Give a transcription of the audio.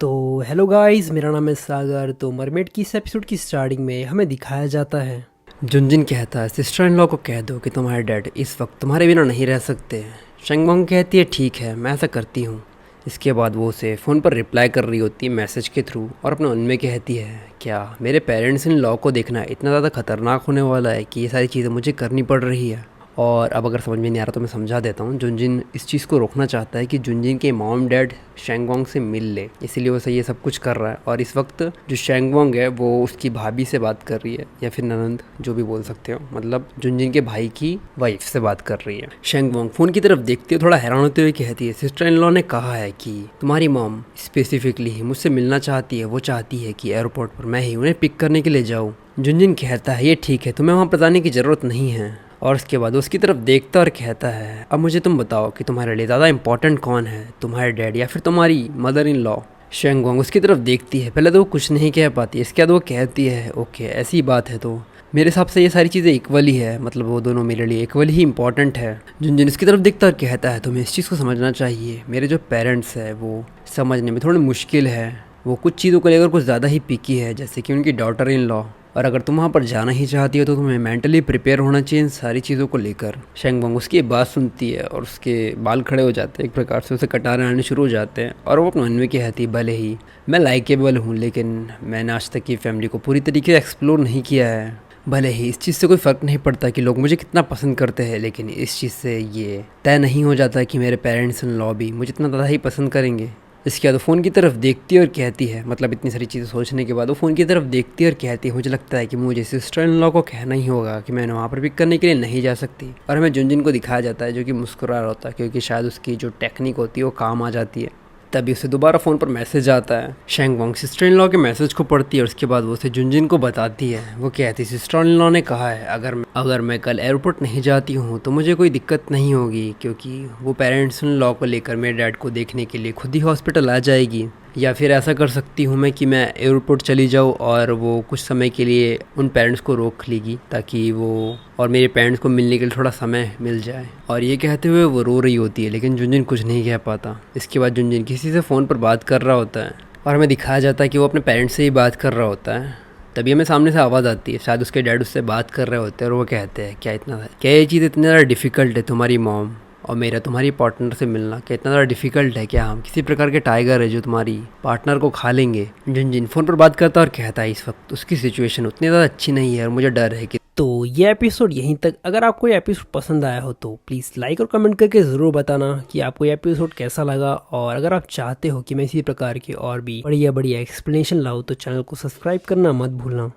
तो hello guys, मेरा नाम है सागर। तो मरमेड की इस एपिसोड की स्टार्टिंग में हमें दिखाया जाता है जुनजिन कहता है सिस्टर इन लॉ को कह दो कि तुम्हारे डैड इस वक्त तुम्हारे बिना नहीं रह सकते। शेंगबोंग कहती है ठीक है, मैं ऐसा करती हूँ। इसके बाद वो उसे फ़ोन पर रिप्लाई कर रही होती है मैसेज के थ्रू और अपने मन में कहती है क्या मेरे पेरेंट्स इन लॉ को देखना इतना ज़्यादा ख़तरनाक होने वाला है कि ये सारी चीज़ें मुझे करनी पड़ रही है। और अब अगर समझ में नहीं आ रहा तो मैं समझा देता हूँ। जुनजिन इस चीज़ को रोकना चाहता है कि जुनजिन के मॉम डैड शेंगवोंग से मिल ले, इसीलिए वो ये सब कुछ कर रहा है। और इस वक्त जो शेंगवोंग है वो उसकी भाभी से बात कर रही है, या फिर ननंद जो भी बोल सकते हो, मतलब जुनजिन के भाई की वाइफ से बात कर रही है। शेंगवोंग फ़ोन की तरफ देखती है, थोड़ा हैरान होते हुए कहती है सिस्टर इन लॉ ने कहा है कि तुम्हारी मॉम स्पेसिफिकली मुझसे मिलना चाहती है। वो चाहती है कि एयरपोर्ट पर मैं ही उन्हें पिक करने के लिए जाऊँ। जुनजिन कहता है ये ठीक है, तुम्हें वहाँ पर जाने की ज़रूरत नहीं है। और उसके बाद उसकी तरफ देखता और कहता है अब मुझे तुम बताओ कि तुम्हारे लिए ज़्यादा इंपॉर्टेंट कौन है, तुम्हारे डैड या फिर तुम्हारी मदर इन लॉ। शेंगोंग उसकी तरफ देखती है, पहले तो वो कुछ नहीं कह पाती, इसके बाद वो कहती है ओके ऐसी बात है तो मेरे हिसाब से ये सारी चीज़ें इक्वल ही है, मतलब वो दोनों मेरे लिए इक्वल ही इंपॉर्टेंट है। जुनजिन इसकी तरफ देखता और कहता है तुम्हें इस चीज़ को समझना चाहिए, मेरे जो पेरेंट्स हैं वो समझने में थोड़ी मुश्किल है। वो कुछ चीज़ों को लेकर कुछ ज़्यादा ही पिकी है, जैसे कि उनकी डॉटर इन लॉ। और अगर तुम वहाँ पर जाना ही चाहती हो तो तुम्हें मेंटली प्रिपेयर होना चाहिए इन सारी चीज़ों को लेकर। शेंगबोंग उसकी बात सुनती है और उसके बाल खड़े हो जाते हैं, एक प्रकार से उसे कटारे आने शुरू हो जाते हैं। और वो अपने मन में कहती है भले ही मैं लाइकेबल हूँ, लेकिन मैंने आज तक की फैमिली को पूरी तरीके से एक्सप्लोर नहीं किया है। भले ही इस चीज़ से कोई फ़र्क नहीं पड़ता कि लोग मुझे कितना पसंद करते हैं, लेकिन इस चीज़ से ये तय नहीं हो जाता कि मेरे पेरेंट्स इन लॉ भी मुझे इतना ज़्यादा ही पसंद करेंगे। इसके बाद वो फ़ोन की तरफ देखती है और कहती है, मतलब इतनी सारी चीज़ें सोचने के बाद वो फ़ोन की तरफ देखती है और कहती है मुझे लगता है कि मुझे सिस्टर इन लॉ को कहना ही होगा कि मैंने वहाँ पर पिक करने के लिए नहीं जा सकती। और हमें जुनजिन को दिखाया जाता है जो कि मुस्कुरा रहा होता है, क्योंकि शायद उसकी जो टेक्निक होती है वो काम आ जाती है। तभी उसे दोबारा फ़ोन पर मैसेज आता है। शेंगवोंग सिस्टर इन लॉ के मैसेज को पढ़ती है और उसके बाद वो उसे जुनजिन को बताती है। वो कहती है सिस्टर इन लॉ ने कहा है अगर मैं कल एयरपोर्ट नहीं जाती हूँ तो मुझे कोई दिक्कत नहीं होगी, क्योंकि वो पेरेंट्स इन लॉ को लेकर मेरे डैड को देखने के लिए खुद ही हॉस्पिटल आ जाएगी। या फिर ऐसा कर सकती हूँ मैं कि मैं एयरपोर्ट चली जाऊँ और वो कुछ समय के लिए उन पेरेंट्स को रोक लेगी, ताकि वो और मेरे पेरेंट्स को मिलने के लिए थोड़ा समय मिल जाए। और ये कहते हुए वो रो रही होती है, लेकिन जुनजिन कुछ नहीं कह पाता। इसके बाद जुनजिन किसी से फ़ोन पर बात कर रहा होता है और हमें दिखाया जाता है कि वो अपने पेरेंट्स से ही बात कर रहा होता है। तभी हमें सामने से आवाज़ आती है, शायद उसके डैड उससे बात कर रहे होते हैं और वो कहते हैं क्या ये चीज़ इतनी ज़्यादा डिफ़िकल्ट है, तुम्हारी मॉम और मेरा तुम्हारी पार्टनर से मिलना क्या इतना ज़्यादा डिफ़िकल्ट है? क्या हम किसी प्रकार के टाइगर है जो तुम्हारी पार्टनर को खा लेंगे? जुनजिन फ़ोन पर बात करता और कहता है इस वक्त उसकी सिचुएशन उतनी ज़्यादा अच्छी नहीं है और मुझे डर है कि तो ये एपिसोड यहीं तक। अगर आपको ये एपिसोड पसंद आया हो तो प्लीज़ लाइक और कमेंट करके ज़रूर बताना कि आपको ये एपिसोड कैसा लगा। और अगर आप चाहते हो कि मैं इसी प्रकार की और भी बढ़िया बढ़िया एक्सप्लेनेशन लाऊँ तो चैनल को सब्सक्राइब करना मत भूलना।